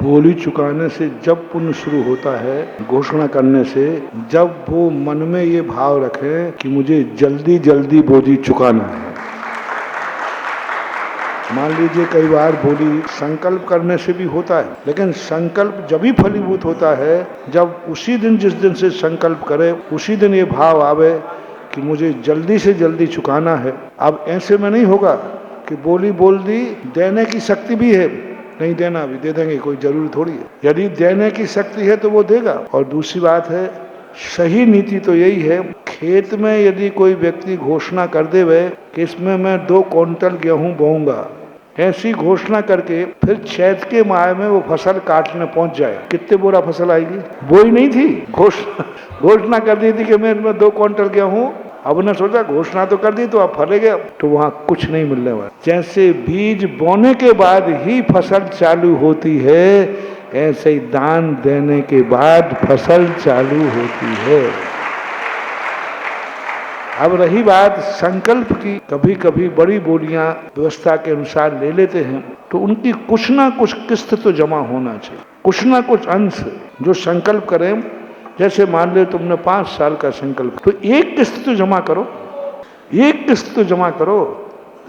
बोली चुकाने से जब पुण्य शुरू होता है, घोषणा करने से, जब वो मन में ये भाव रखे कि मुझे जल्दी जल्दी बोली चुकाना है। मान लीजिए कई बार बोली संकल्प करने से भी होता है, लेकिन संकल्प जब ही फलीभूत होता है जब उसी दिन, जिस दिन से संकल्प करे उसी दिन ये भाव आवे कि मुझे जल्दी से जल्दी चुकाना है। अब ऐसे में नहीं होगा कि बोली बोल दी, देने की शक्ति भी है, नहीं देना भी दे देंगे, कोई जरूरी थोड़ी है। यदि देने की शक्ति है तो वो देगा। और दूसरी बात है, सही नीति तो यही है, खेत में यदि कोई व्यक्ति घोषणा कर देवे कि इसमें मैं 2 क्विंटल गेहूं बोऊंगा, ऐसी घोषणा करके फिर चैत के माह में वो फसल काटने पहुंच जाए, कितने बोरा फसल आएगी? बोई नहीं थी, घोषणा कर दी थी कि मैं इसमें 2 क्विंटल गेहूं, अब ने सोचा घोषणा तो कर दी तो अब फलेगा, तो वहां कुछ नहीं मिलने वाला। जैसे बीज बोने के बाद ही फसल चालू होती है, ऐसे ही दान देने के बाद फसल चालू होती है। अब रही बात संकल्प की, कभी कभी बड़ी बोलियां व्यवस्था के अनुसार ले लेते हैं तो उनकी कुछ ना कुछ किस्त तो जमा होना चाहिए, कुछ ना कुछ अंश जो संकल्प करें। जैसे मान ले तुमने 5 साल का संकल्प, तो 1 किस्त तो जमा करो, 1 किस्त तो जमा करो।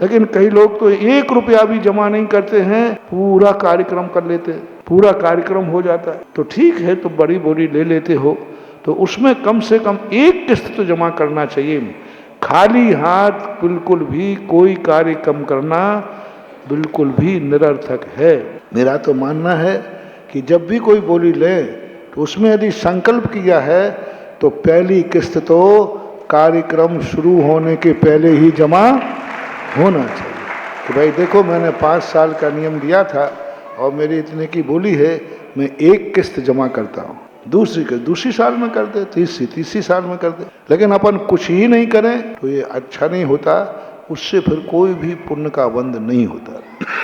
लेकिन कई लोग तो 1 रुपया भी जमा नहीं करते हैं, पूरा कार्यक्रम कर लेते हैं, पूरा कार्यक्रम हो जाता है। तो ठीक है, तो बड़ी बोली ले लेते हो तो उसमें कम से कम 1 किस्त तो जमा करना चाहिए। खाली हाथ बिल्कुल भी कोई कार्यक्रम करना बिल्कुल भी निरर्थक है। मेरा तो मानना है कि जब भी कोई बोली ले तो उसमें यदि संकल्प किया है तो पहली किस्त तो कार्यक्रम शुरू होने के पहले ही जमा होना चाहिए कि भाई देखो, मैंने 5 साल का नियम दिया था और मेरी इतने की बोली है, मैं 1 किस्त जमा करता हूँ, दूसरी साल में कर दे, तीसरी साल में कर दे। लेकिन अपन कुछ ही नहीं करें तो ये अच्छा नहीं होता, उससे फिर कोई भी पुण्य का बंध नहीं होता।